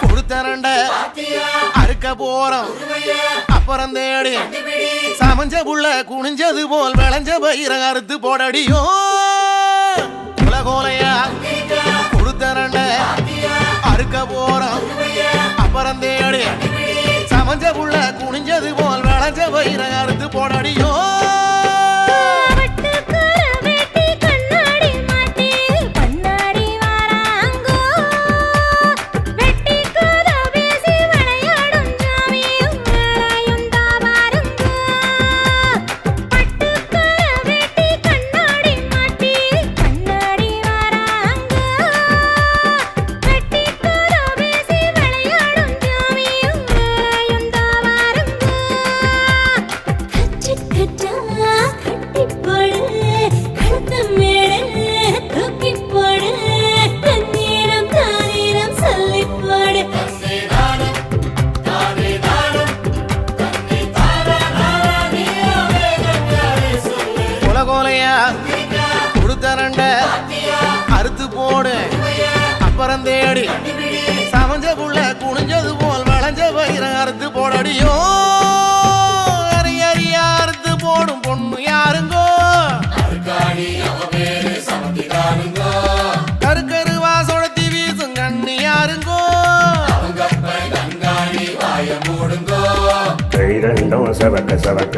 கொடுத்தரண்ட அறுக்க போறோம் அப்புறம் தேடி சமஞ்ச புள்ள குனிஞ்சது போல் விளைஞ்ச பயிர அறுத்து போடடியோ உலகோலையா கொடுத்தரண்ட அறுக்க போறோம் அப்புறம் தேடி சமஞ்ச புள்ள குனிஞ்சது போல் விளைஞ்ச பயிர அறுத்து போடடியோ அறுத்து போடு அப்புறம் தேடி சமஞ்ச புள்ள குனிஞ்சது போல் விளைஞ்ச பயிர அறுத்து போடடியோ அரியா அறுத்து போடும் பொண்ணு யாருங்கோ கருக்கருவா சொடத்தி வீசும் கண்ணு யாருங்கோ ரெண்டும் செவக்க செவக்க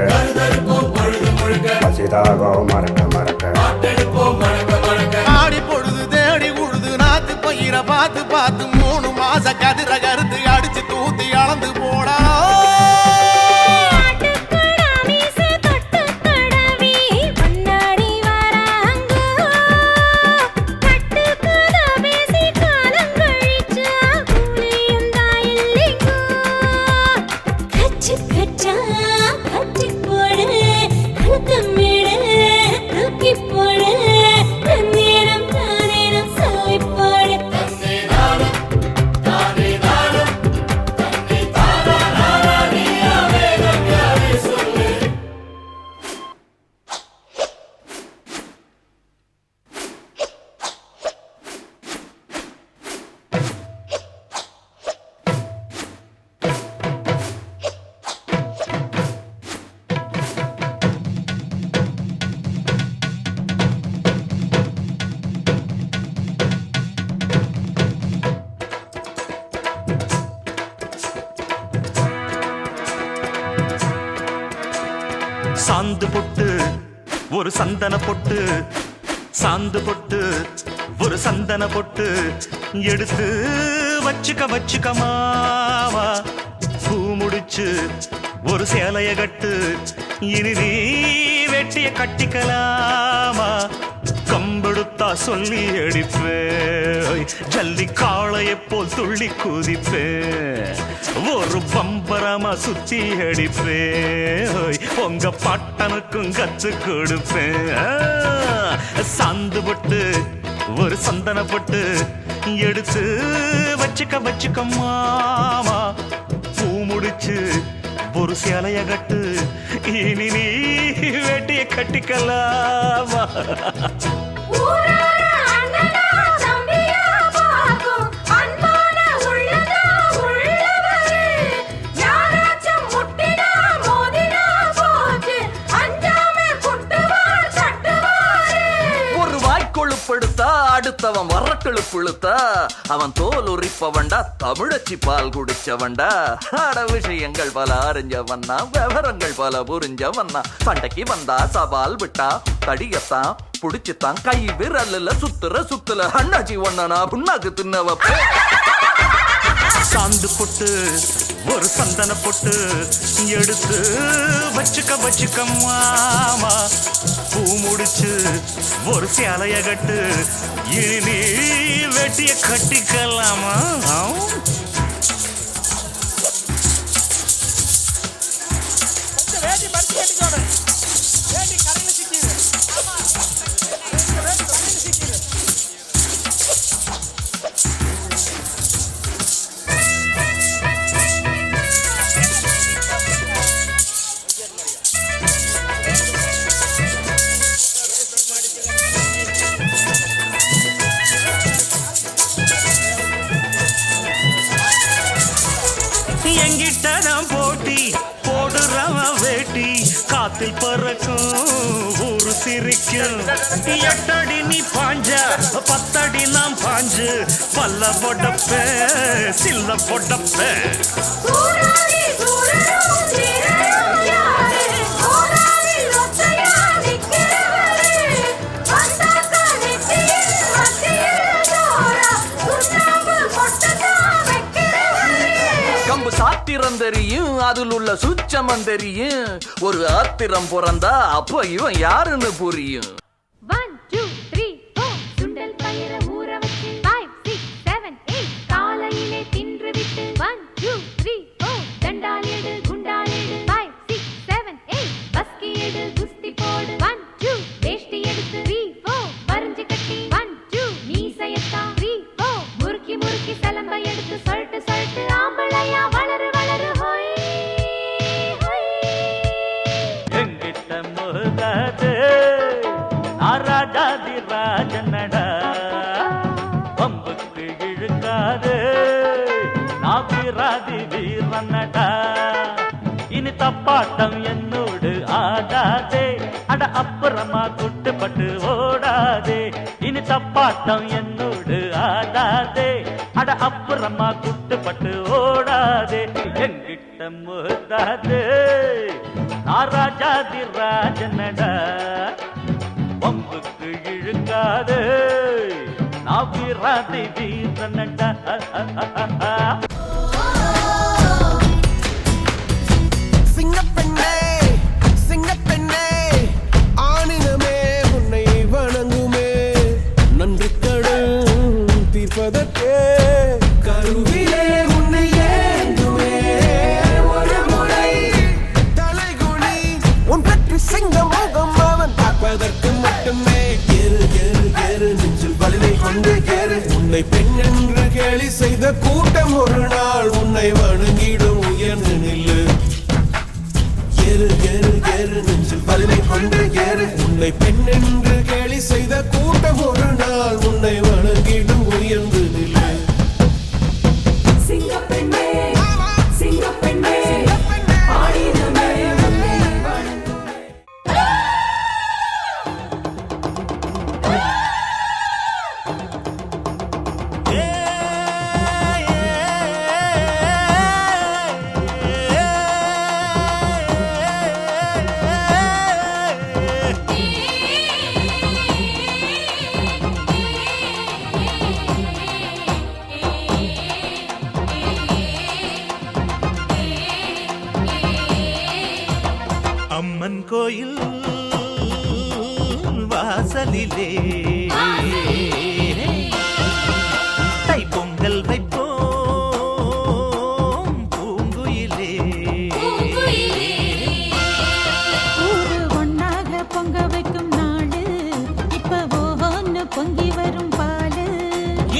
பசிதாகோ மறக்க மறக்க ஆடி பொழுது தேடி உழுது நாத்து பயிர பார்த்து பார்த்து 3 மாச கதிர கருத்து அடிச்சு தூத்தி அளந்து போடா சாந்து பொட்டு ஒரு சந்தன பொட்டு சாந்து பொட்டு ஒரு சந்தன பொட்டு எடுத்து வச்சுக்க மாவா பூ முடிச்சு ஒரு சேலைய கட்டு இனி நீ வெட்டிய கட்டிக்கலாமா கம்பெடுத்தா சொல்லி அடிப்பேன் ஜல்லி காளையை போல் துள்ளி குதிப்பேன் ஒரு பம்பரமா சுத்தி அடிப்பேன் உங்க பாட்டனுக்கும் கத்து கொடுப்பேன் சாந்து பொட்டு ஒரு சந்தன பொட்டு எடுத்து வச்சுக்க மாமா பூ முடிச்சு ஒரு சேலைய கட்டு இனி நீ வெட்டிய கட்டிக்கலாமா அடுத்தவன் வரக்களு புழுத்தா அவன் தோல் உரிப்பவன்டா தமிழச்சி பால் குடிச்சவன்டா அட விஷயங்கள் பல அறிஞ்சவன்னா விவரங்கள் பல புரிஞ்சவன்னா சண்டைக்கு வந்தா சவால் விட்டா தடியத்தான் புடிச்சுத்தான் கை விரல்ல சுத்துல அண்ணாச்சி ஒன்னா புண்ணாக்கு தின்னவ சாந்து பொட்டு ஒரு சந்தன பொட்டு எடுத்து வச்சுக்க மாமா பூ முடிச்சு ஒரு சேலைய கட்டு இனி வெட்டிய கட்டிக்கலாமா காத்தில் பறக்கும் ஊரு சிரிக்கும் 8 அடி நீ பாஞ்ச 10 அடி நாம் பாஞ்சு பல்ல பொடப்ப சில்ல பொடப்ப கம்பு சாத்திரம் தெரியும் அதில் உள்ள சுச்சமம் தெரியும் ஒரு ஆத்திரம் பிறந்தா அப்ப இவன் யாருன்னு புரியும் 1 2 3 4 சுண்டல் பயிர ஊற வச்சு 5 6 7 8 காலையிலே தின்று விட்டு 1 2 3 4 தண்டால் எடு குண்டால் எடு 5 6 7 8 பஸ்கி எடு குஸ்தி போடு 1 2 வேஷ்டி எடுத்து 3 4 வரிஞ்சு கட்டி 1 2 மீசையத்தா 3 4 முறுக்கி முறுக்கி சலம்பை எடுத்து சொல்லிட்டு சொல்லிட்டு ஆம்பளையா வளரு வளரு ஹோய் ஹோய் எங்கிட்ட முகதாது ராஜாதி ராஜனடா பம்புக்கு இழுக்காது நாபிராதி வீரனடா இனி தப்பாட்டம் என்னோடு ஆடாதே அட அப்புறமா குட்டுப்பட்டு ஓடாதே இனி தப்பாட்டம் என்னோடு ஆடாதே அட அப்புறமா குட்டுப்பட்டு ஓடாதே எங்கிட்ட முகதாது ராஜாதி ராஜனடா பம்புக்கு இழுக்காது நாபிராதி வீரனடா சிங்கப்பெண்ணே சிங்கப்பெண்ணே ஆணினமே உன்னை வணங்குமே நன்றி கடன் தீர்ப்பதற்கே கருவிலே உன்னை ஏந்துமே ஒரு முறை தலைகுனி உன் பற்றி சிங்க முகம் அவன் பார்ப்பதற்கு மட்டுமே ஏறு ஏறு ஏறு நெஞ்சில் வலிமை கொண்டு ஏறு உன்னை பெண் என்று கேலி செய்த கூட்டம் ஒரு நாள் உன்னை வணங்கிடும் உயர்ந்து நில்லு ஏறு ஏறு ஏறு நெஞ்சில் வலிமை கொண்டு ஏறு உன்னை பெண் என்று கேலி செய்த கூட்டம் ஒரு நாள் உன்னை வணங்கிடும் உயர்ந்து நில்லு சிங்கப்பெண்ணே சிங்கப்பெண்ணே ஆடினமே உன்னை வணங்குமே அம்மன் கோயில் வாசலிலே தை பொங்கல் வைப்போம் பூங்குயிலே ஊரு ஒன்னாக பொங்க வைக்கும் நாடு இப்ப ஒன்னு பொங்கி வரும் பாலு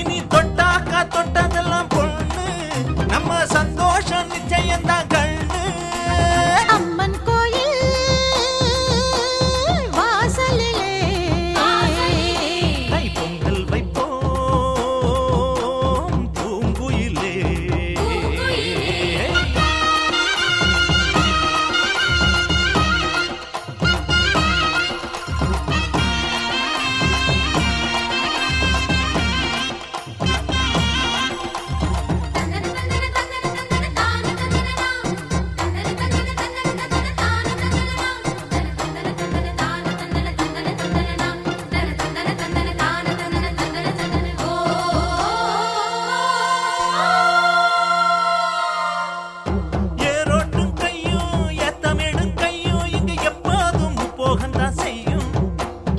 இனி தொட்டாக்கா தொட்டதெல்லாம் பொண்ணு நம்ம சந்தோஷம் நிச்சயம்தான் கண்ணு அம்மன் கோயில் வாசலிலே தை பொங்கல் வைப்போம் பூங்குயிலே ஏரோட்டும் கையும் ஏத்தமிடும் கையும் இங்கு எப்போதும் போகந்தான் செய்யும்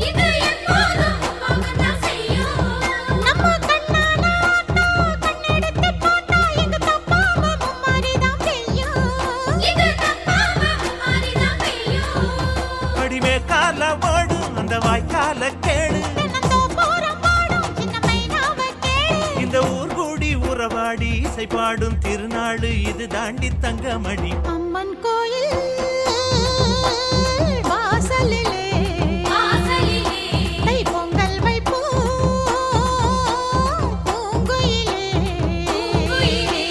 இது எப்போதும் போகத்தான் செய்யும் நம்ம கண்ணால ஆட்டா கண்ணெடுத்து போட்டா எங்க தப்பாம மும்மாரிதான் பெய்யும் இது தப்பாம மாறிதான் பெய்யும் அடிமே கால ஓடும் அந்த வாய்க்கால கேடு தினந்தோ போறம் பாடும் சின்ன மைனாவ கேளு இந்த ஊர் கூடி உறவாடி இசை பாடும் திருநாடு இது தாண்டி தங்கமணி அம்மன் கோயில் வாசலிலே வாசலிலே தை பொங்கல் வைப்போம் பூங்குயிலே பூங்குயிலே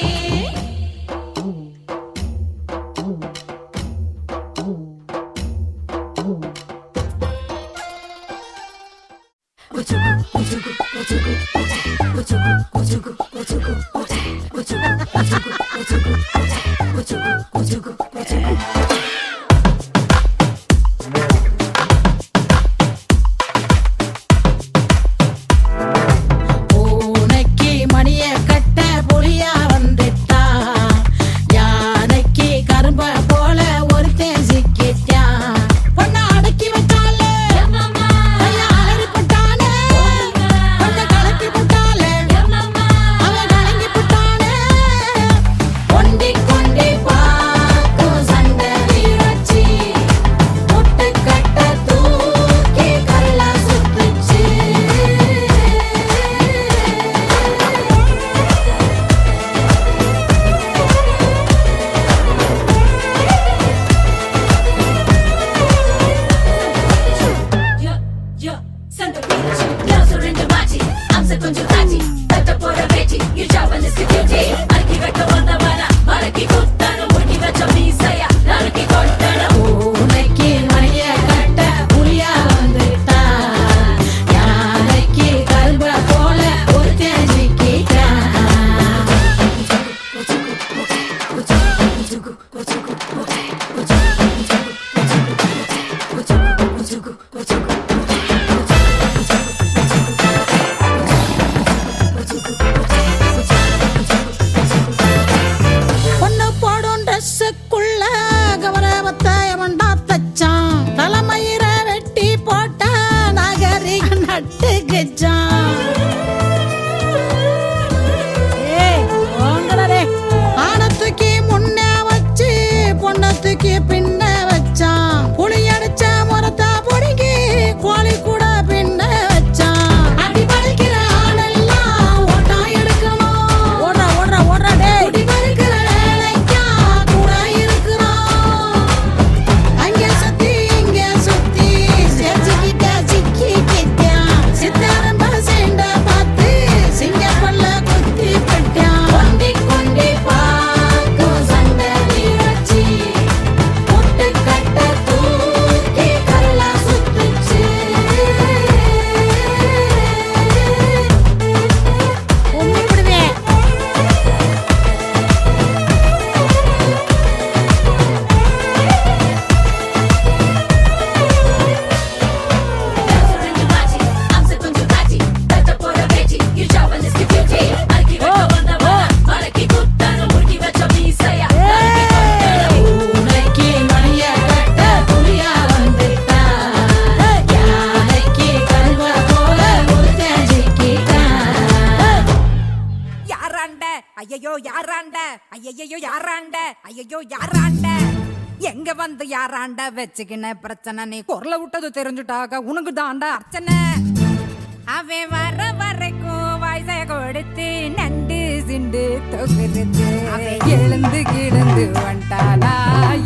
பூனைக்கு மணிய கட்ட புலியா வந்துட்டா, யானைக்கு கரும்ப போல ஒருத்தன் சிக்கிட்டான். பொண்ணை அடக்கி வச்சாலே, பையன் அலறி போட்டானே. கொஞ்சம் கலக்கி போட்டாலே, அவன் கலங்கி போட்டானே. கொண்டி கொண்டி பாக்கும் சண்டை வீரச்சி, முட்டு கட்ட தூக்கி கல்லா சுத்துச்சு. பூனைக்கு மணிய கட்ட புலியா வந்துட்டா, யானைக்கு கரும்ப போல ஒருத்தன் சிக்கிட்டான். பொண்ணு போடும் ட்ரெஸ்ஸுக்குள்ள கௌரவத்தை எவன்டா தச்சான். தலைமயிர வெட்டி போட்ட நகரிக நட்டுக்குச்சான். ஆனத்துக்கு முன்ன வச்சு பொண்ணத்துக்கு பின்ன வச்சான். புளி அடிச்ச முறத்தை பொடுங்கி கோழி கூட பின்ன வச்சான். அடி பறிக்கிற ஆளெல்லாம் ஓட்டா எடுக்கணும். ஓடுற ஓடுற ஓடுற டேய். குடி பறிக்கிற வேலைக்கா கூட இருக்கிறோம். அங்கே சுத்தி இங்கே சுத்தி சேர்த்துக்கிட்ட சிக்கிக்கிட்டான். சித்தாரம்ப சேண்ட பார்த்து சிங்கப்பல்ல குத்தி விட்டான். கொண்டி கொண்டி பாக்கும் சண்டை வீரச்சி, முட்டு கட்ட தூக்கி கல்லா சுத்துச்சு. உம்மிப்படுவேன். பூனைக்கு மணிய கட்ட புலியா வந்துட்டா, யானைக்கு கரும்ப போல ஒருத்தன் சிக்கிட்டான். யாராண்ட ஐயையோ யாராண்ட ஐயையோ யாராண்ட ஐயையோ யாராண்ட எங்க வந்து யாராண்ட வச்சுக்கின பிரச்சனை நீ குரல விட்டது தெரிஞ்சுட்டாக உனக்கு தாண்டா அர்ச்சனை அவன் வர வரைக்கும் வயசை கொடுத்து நண்டு சிண்டு தொகுத்து அவன் எழுந்து கிடந்து வந்துட்டானா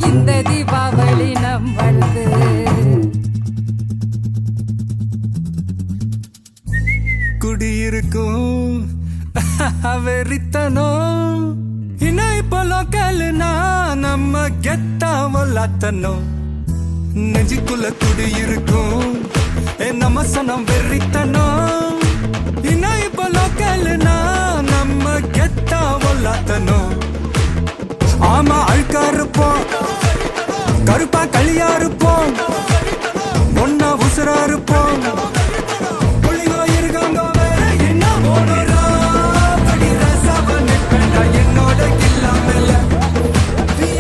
இந்த தீபாவளி நம்மளுது. குடியிருக்கும் வெறித்தனம் இன்னா இப்போ லோக்கல்னா நம்ம கெத்தாமலாத்தனும். நெஞ்சுக்குள்ள குடியிருக்கும் நம்ம சனம் வெறித்தனம். இன்னா இப்போ லோக்கல்னா நம்ம கெத்தாமலாத்தனும். ஆமா அழுக்கா இருப்போம், கருப்பா களியா இருப்போம், ஒன்னா உசுரா இருப்போம். புள்ளிங்கோ இருக்காங்க வேற என்ன ஓடுறா படி ரசவன் நிப்பேண்டா என்னோட கில்லாமல.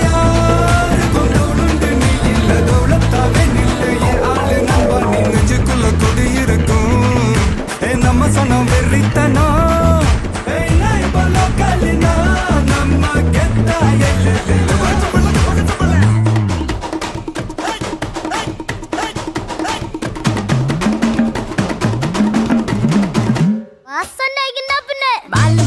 யாருக்கும் தோணுண்டு நீ இல்ல தௌலத்தாவே நில்லு என் ஆளு நம்ப. நீ நெஞ்சுக்குள்ள குடியிருக்கும் நம்ம சனம் வெறித்தனம். நான் இப்போ லோக்கல்னா நம்ம கெத்தா மாலு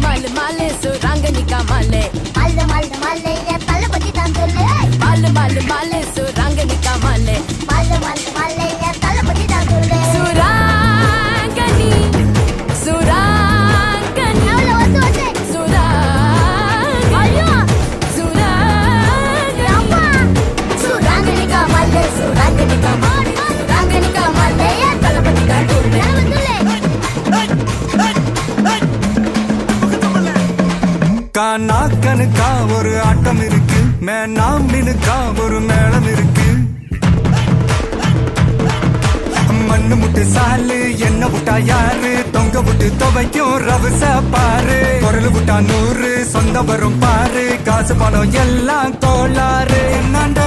மாலு மாலே சுராங்கனிக்கா மாலே மாலு மாலு மாலே சுராங்கனிக்கா மாலே மாலு மாலு மாலே சுராங்கனிக்கா மாலே சுராங்கனி சுராங்கனி மினுக்கா ஒரு ஆட்டம் இருக்கு மேனா மினுக்கா ஒரு மேளம் இருக்கு மண்ணு முட்டு சாலு என்ன விட்டா யாரு தொங்க விட்டு துவைக்கும் ரவச பாரு குரல் விட்டா 100 சொந்தம் வரும் பாரு காசு பணம் எல்லாம் கோளாறு என்னாண்ட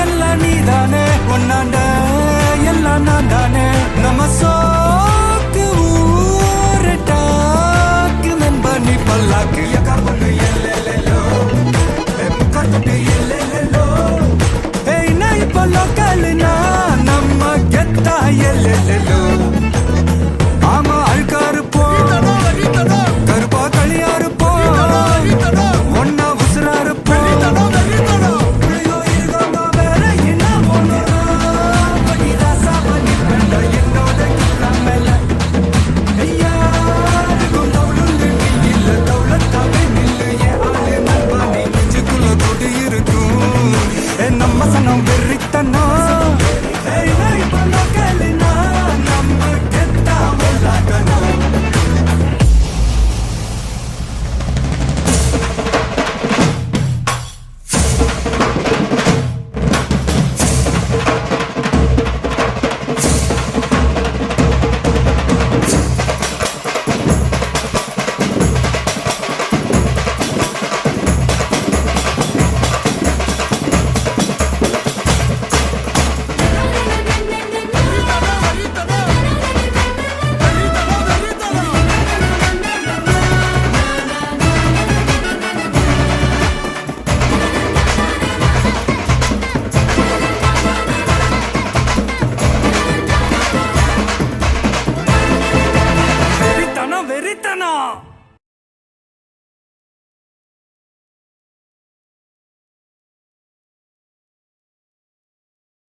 எல்லாம் நீதானே ஒன்னாண்ட எல்லாம் நான் தானே நம்ம